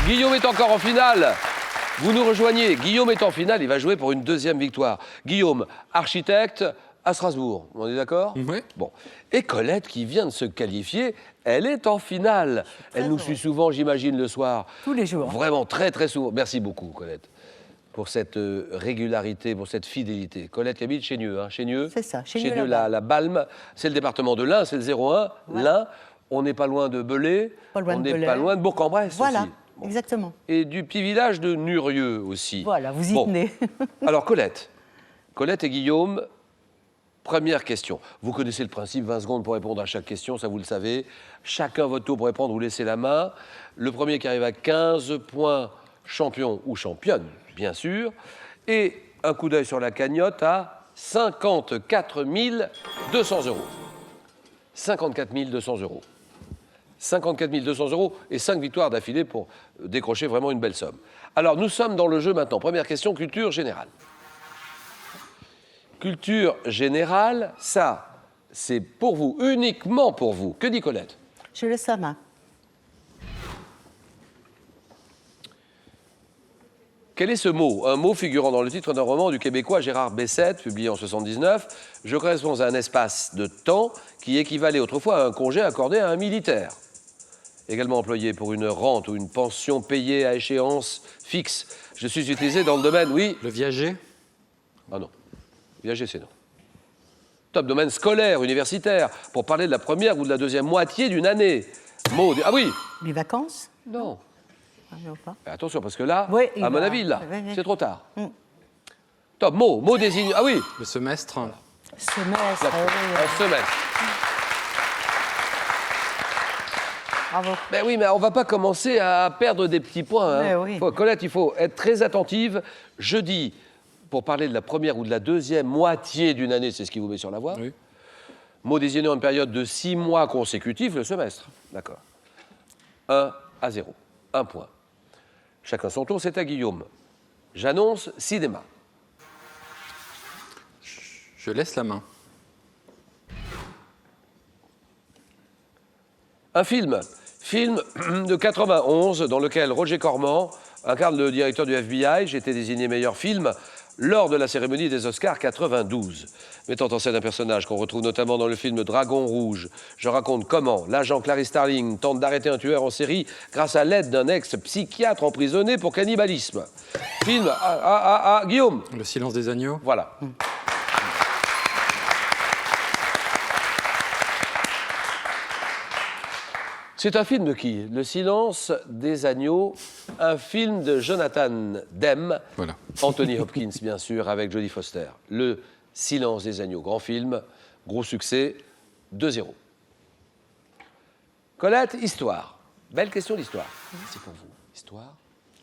Guillaume est encore en finale. Vous nous rejoignez. Guillaume est en finale. Il va jouer pour une deuxième victoire. Guillaume, architecte à Strasbourg. On est d'accord? Oui. Bon. Et Colette, qui vient de se qualifier, elle est en finale. Elle nous suit souvent, j'imagine, le soir. Tous les jours. Vraiment, très, très souvent. Merci beaucoup, Colette, pour cette régularité, pour cette fidélité. Colette qui habite Chénieux, hein, Chénieux. C'est ça, Chénieux, Chénieux-la-Balme. la Balme. C'est le département de l'Ain, c'est le 01. Voilà. L'Ain, on n'est pas loin de Belay. Pas loin on de n'est Belay. pas loin de Bourg-en-Bresse Voilà, aussi. Bon. exactement. Et du petit village de Nurieux aussi. Voilà, vous y tenez. Alors, Colette et Guillaume, première question. Vous connaissez le principe, 20 secondes pour répondre à chaque question, ça vous le savez. Chacun votre tour pour répondre, vous laissez la main. Le premier qui arrive à 15 points, champion ou championne, bien sûr. Et un coup d'œil sur la cagnotte à 54 200 euros. 54 200 euros. 54 200 euros et 5 victoires d'affilée pour décrocher vraiment une belle somme. Alors, nous sommes dans le jeu maintenant. Première question, culture générale. Culture générale, ça, c'est pour vous, uniquement pour vous. Que dit Colette? Je laisse la main. Quel est ce mot? Un mot figurant dans le titre d'un roman du Québécois Gérard Bessette, publié en 1979. Je correspond à un espace de temps qui équivalait autrefois à un congé accordé à un militaire. Également employé pour une rente ou une pension payée à échéance fixe. Je suis utilisé dans le domaine, oui. Le viager? Ah non. Viager, c'est non. Top, domaine scolaire, universitaire, pour parler de la première ou de la deuxième moitié d'une année. Mot. Ah oui. Les vacances? Non. Ah, non, pas. Attention, parce que là, Oui, à mon avis, là, oui. c'est trop tard. Mm. Top, mot désigne. Ah oui. Le semestre? Semestre. Un semestre. Bravo. Ben oui, mais on va pas commencer à perdre des petits points. Hein. Mais oui. Colette, il faut être très attentive. Je dis, pour parler de la première ou de la deuxième moitié d'une année, c'est ce qui vous met sur la voie. Oui. Mot désignant une période de 6 mois consécutifs, le semestre. D'accord. 1 à 0. 1 point. Chacun son tour, c'est à Guillaume. J'annonce cinéma. Je laisse la main. Un film de 91 dans lequel Roger Corman incarne le directeur du FBI. J'ai été désigné meilleur film lors de la cérémonie des Oscars 92. Mettant en scène un personnage qu'on retrouve notamment dans le film Dragon Rouge. Je raconte comment l'agent Clarice Starling tente d'arrêter un tueur en série grâce à l'aide d'un ex-psychiatre emprisonné pour cannibalisme. Film Guillaume. Le silence des agneaux? Voilà. C'est un film de qui? Le silence des agneaux, un film de Jonathan Demme, Voilà. Anthony Hopkins bien sûr, avec Jodie Foster. Le silence des agneaux, grand film, gros succès, 2-0. Colette, histoire. Belle question d'histoire. C'est pour vous. Histoire.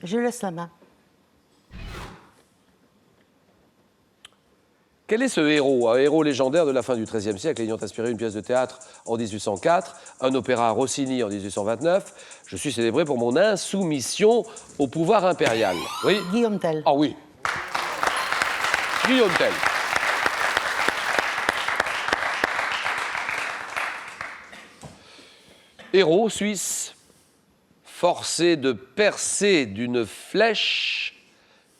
Je laisse la main. Quel est ce héros? Un héros légendaire de la fin du XIIIe siècle ayant inspiré une pièce de théâtre en 1804, un opéra Rossini en 1829. Je suis célébré pour mon insoumission au pouvoir impérial. Oui? Guillaume Tell. Ah oui. Guillaume Tell. Héros suisse, forcé de percer d'une flèche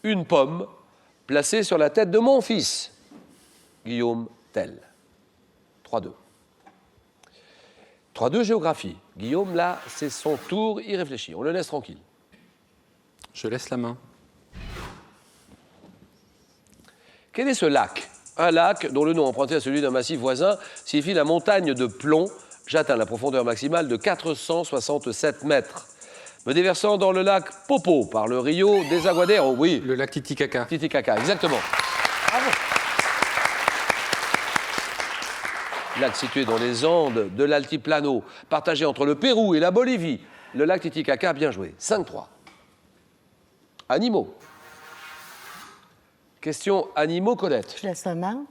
une pomme placée sur la tête de mon fils. Guillaume Tell. 3-2. 3-2, géographie. Guillaume, là, c'est son tour, il réfléchit. On le laisse tranquille. Je laisse la main. Quel est ce lac? Un lac dont le nom emprunté à celui d'un massif voisin signifie la montagne de Plomb. J'atteins la profondeur maximale de 467 mètres. Me déversant dans le lac Popo par le Rio des Aguaderos. Oui. Le lac Titicaca. Titicaca, exactement. Bravo. Lac situé dans les Andes de l'Altiplano, partagé entre le Pérou et la Bolivie. Le lac Titicaca, bien joué. 5-3. Animaux. Question animaux, Colette. Je laisse la main.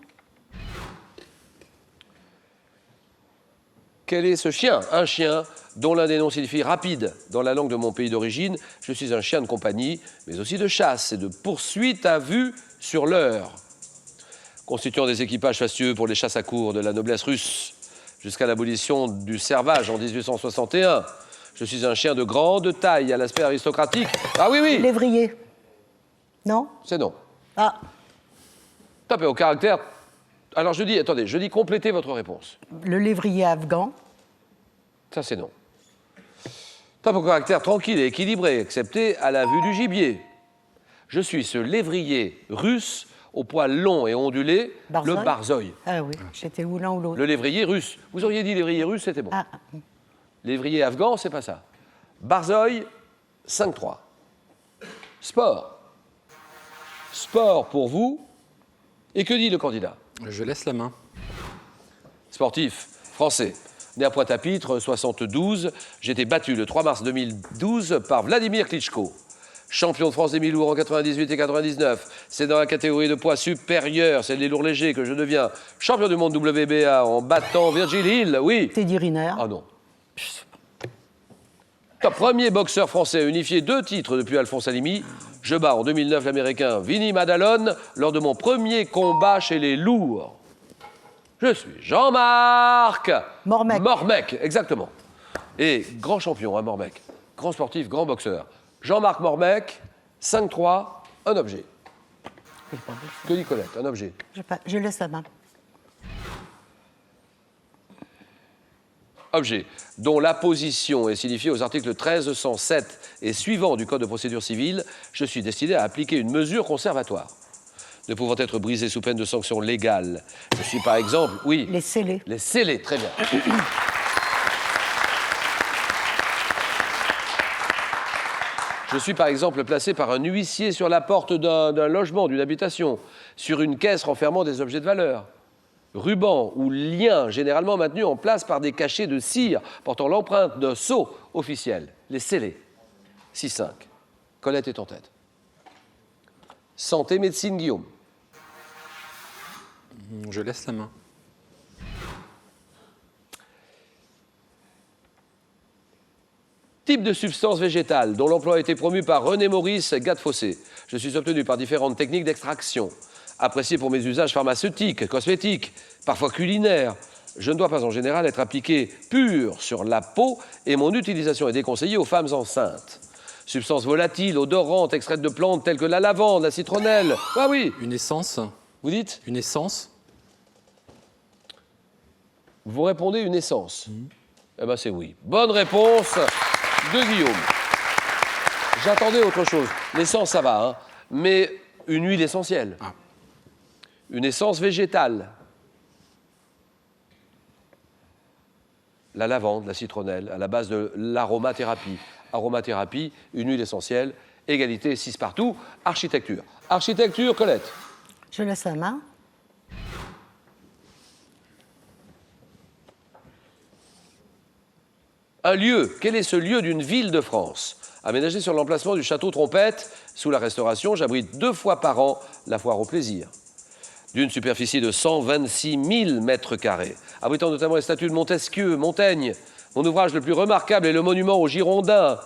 Quel est ce chien? Un chien dont l'un des noms signifie rapide dans la langue de mon pays d'origine. Je suis un chien de compagnie, mais aussi de chasse et de poursuite à vue sur l'heure. Constituant des équipages fastueux pour les chasses à courre de la noblesse russe jusqu'à l'abolition du servage en 1861. Je suis un chien de grande taille, à l'aspect aristocratique. Ah oui, oui. Lévrier. Non? C'est non. Ah, Top et au caractère. Alors je dis, attendez, je dis complétez votre réponse. le lévrier afghan. Ça, c'est non. Top au caractère tranquille et équilibré, excepté à la vue du gibier. Je suis ce lévrier russe au poil long et ondulé, Barzoi. le barzoi. Ah oui, j'étais ou l'un ou l'autre. Le lévrier russe. Vous auriez dit lévrier russe, c'était bon. Ah, Lévrier afghan, c'est pas ça. Barzoi, 5-3. Sport. Sport pour vous. Et que dit le candidat? Je laisse la main. Sportif, français. Né à Pointe-à-Pitre, 72. J'ai été battu le 3 mars 2012 par Vladimir Klitschko. Champion de France des mi-lourds en 98 et 99. C'est dans la catégorie de poids supérieur, celle des lourds légers, que je deviens champion du monde WBA en battant Virgil Hill. Oui. Teddy Riner. Ah non. Top premier boxeur français à unifier 2 titres depuis Alphonse Alimi. Je bats en 2009 l'américain Vinny Madalone lors de mon premier combat chez les lourds. Je suis Jean-Marc Mormec. Mormec, exactement. Et grand champion, hein, Mormec. Grand sportif, grand boxeur. Jean-Marc Mormec, 5-3, un objet. Que dit Colette? Un objet. Je laisse la main. Objet dont la position est signifiée aux articles 1307 et suivants du Code de procédure civile, je suis destiné à appliquer une mesure conservatoire, ne pouvant être brisée sous peine de sanctions légales. Je suis par exemple, oui... Les scellés. Les scellés, très bien. Je suis par exemple placé par un huissier sur la porte d'un logement, d'une habitation, sur une caisse renfermant des objets de valeur. Ruban ou lien généralement maintenu en place par des cachets de cire portant l'empreinte d'un sceau officiel. Les scellés. 6-5. Colette est en tête. Santé, médecine, Guillaume. Je laisse la main. Type de substance végétale dont l'emploi a été promu par René Maurice Gattefossé. Je suis obtenu par différentes techniques d'extraction. Apprécié pour mes usages pharmaceutiques, cosmétiques, parfois culinaires. Je ne dois pas en général être appliqué pur sur la peau et mon utilisation est déconseillée aux femmes enceintes. Substance volatile, odorante, extraite de plantes telles que la lavande, la citronnelle. Ah oui. Une essence. Vous dites? Une essence. Vous répondez une essence. Eh bien c'est oui. Bonne réponse de Guillaume. J'attendais autre chose. L'essence, ça va, hein. Mais une huile essentielle. Ah. Une essence végétale. La lavande, la citronnelle, à la base de l'aromathérapie. Aromathérapie, une huile essentielle, égalité 6 partout. Architecture. Architecture, Colette. Je laisse la main. Un lieu. Quel est ce lieu d'une ville de France? Aménagé sur l'emplacement du château Trompette, sous la Restauration, j'abrite 2 fois par an la foire au plaisir. D'une superficie de 126 000 mètres carrés, abritant notamment les statues de Montesquieu, Montaigne. Mon ouvrage le plus remarquable est le monument aux Girondins,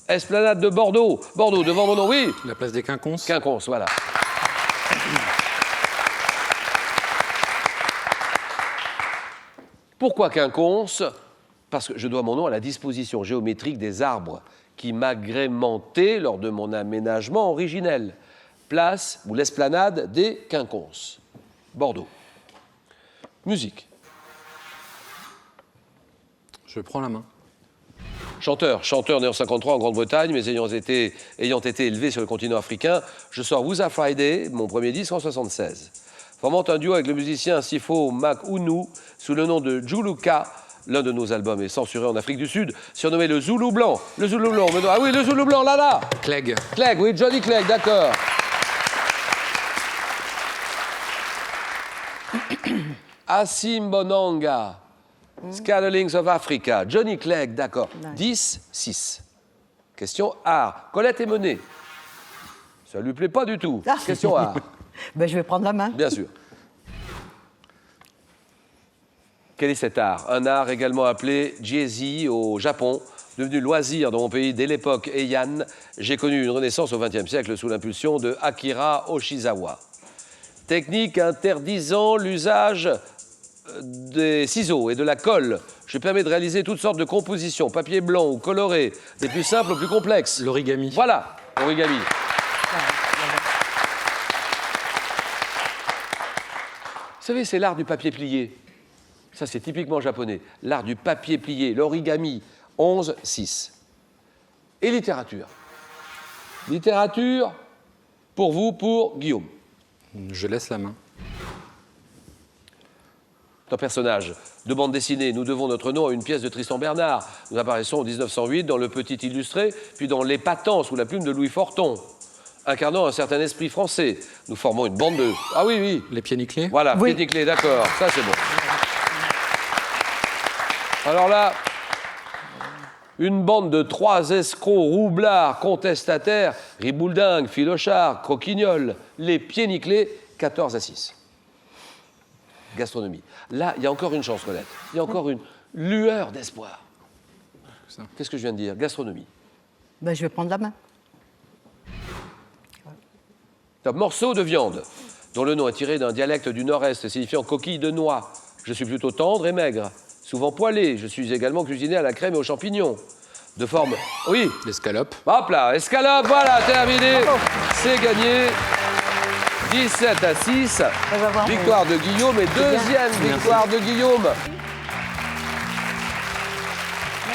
Esplanade de Bordeaux. Bordeaux, devant mon nom, oui. La place des Quinconces. Quinconce, voilà. Pourquoi Quinconce? Parce que je dois mon nom à la disposition géométrique des arbres qui m'agrémentaient lors de mon aménagement originel. Place ou l'esplanade des Quinconces. Bordeaux. Musique. Je prends la main. Chanteur né en 53 en Grande-Bretagne, mais ayant été élevé sur le continent africain, je sors Wouza Friday, mon premier disque en 76. Formant un duo avec le musicien Sifo Makounou sous le nom de Juluka, l'un de nos albums est censuré en Afrique du Sud, surnommé le Zoulou Blanc. Le Zoulou Blanc, ah oui, le Zoulou Blanc, là. Clegg. Clegg, oui, Johnny Clegg, d'accord. Assim Bonanga, Scatterlings of Africa, Johnny Clegg, d'accord. 10-6. Question art. Colette est menée. Ça ne lui plaît pas du tout. Ah. Question art. Ben, je vais prendre la main. Bien sûr. Quel est cet art? Un art également appelé Jiezi au Japon, devenu loisir dans mon pays dès l'époque Heian. J'ai connu une renaissance au XXe siècle sous l'impulsion de Akira Oshizawa. Technique interdisant l'usage des ciseaux et de la colle, je permets de réaliser toutes sortes de compositions, papier blanc ou coloré, des plus simples aux plus complexes. L'origami. Voilà, origami. Vous savez, c'est l'art du papier plié. Ça, c'est typiquement japonais. L'art du papier plié, l'origami. 11, 6. Et littérature. Littérature, pour vous, pour Guillaume. Je laisse la main. Un personnage de bande dessinée, nous devons notre nom à une pièce de Tristan Bernard. Nous apparaissons en 1908 dans Le Petit Illustré, puis dans L'Épatant sous la plume de Louis Forton. Incarnant un certain esprit français, nous formons une bande de... Ah oui, oui. Les pieds nickelés. Voilà, Oui. pieds nickelés, d'accord, ça c'est bon. Alors là, une bande de 3 escrocs roublards, contestataires, ribouldingues, filochards, croquignols, les pieds nickelés, 14 à 6. Gastronomie. Là, il y a encore une chance, Colette. Il y a encore une lueur d'espoir. Qu'est-ce que je viens de dire? Gastronomie. Ben, je vais prendre la main. Un morceau de viande, dont le nom est tiré d'un dialecte du Nord-Est signifiant coquille de noix. Je suis plutôt tendre et maigre, souvent poêlé. Je suis également cuisiné à la crème et aux champignons. De forme... Oui, L'escalope. hop là, escalope, voilà, terminé. C'est gagné. 17 à 6. Ça va voir, Victoire de Guillaume et deuxième victoire de Guillaume.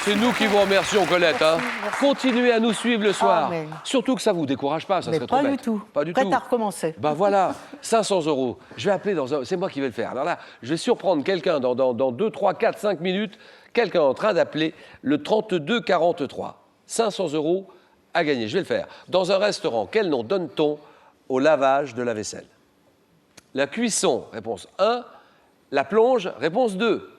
C'est nous qui vous remercions, Colette. Hein. Continuez à nous suivre le soir. mais- Surtout que ça ne vous décourage pas, ça Mais serait trop pas du bête. tout. Pas du Prête tout. à recommencer. Ben voilà, 500 €. Je vais appeler dans un... C'est moi qui vais le faire. Alors là, je vais surprendre quelqu'un dans 2, 3, 4, 5 minutes. Quelqu'un en train d'appeler le 32 43. 500 € à gagner. Je vais le faire. Dans un restaurant, quel nom donne-t-on au lavage de la vaisselle? La cuisson, réponse 1. La plonge, réponse 2.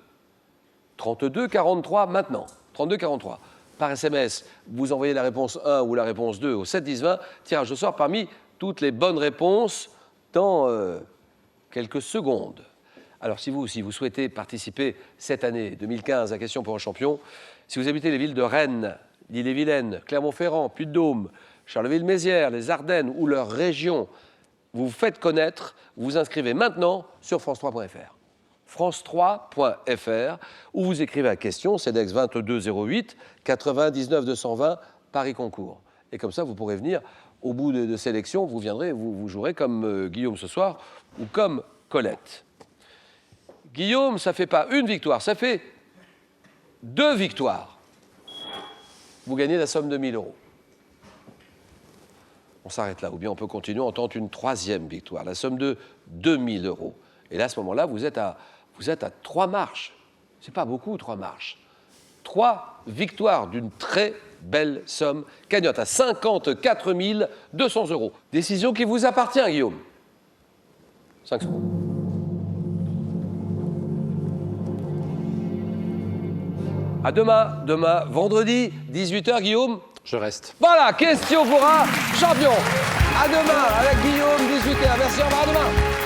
32 43 maintenant. 32 43. Par SMS, vous envoyez la réponse 1 ou la réponse 2 au 7 10 20. Tirage au sort parmi toutes les bonnes réponses dans quelques secondes. Alors si vous souhaitez participer cette année 2015 à Question pour un champion, si vous habitez les villes de Rennes, l'Ille-et-Vilaine, Clermont-Ferrand, Puy-de-Dôme, Charleville-Mézières, les Ardennes ou leurs régions, vous vous faites connaître, vous vous inscrivez maintenant sur france3.fr. france3.fr, où vous écrivez la question, CEDEX 2208 99 220 Paris Concours. Et comme ça, vous pourrez venir au bout de sélection, vous viendrez, vous jouerez comme Guillaume ce soir ou comme Colette. Guillaume, ça ne fait pas une victoire, ça fait 2 victoires. Vous gagnez la somme de 1 000 €. On s'arrête là, ou bien on peut continuer en tentant une 3e victoire, la somme de 2 000 €. Et là, à ce moment-là, vous êtes à 3 marches. C'est pas beaucoup, 3 marches. 3 victoires d'une très belle somme cagnotte à 54 200 €. Décision qui vous appartient, Guillaume. 5 secondes. À demain, vendredi, 18h, Guillaume. Je reste. Voilà, question pour un champion. À demain avec Guillaume, 18h. Merci, au revoir, à demain.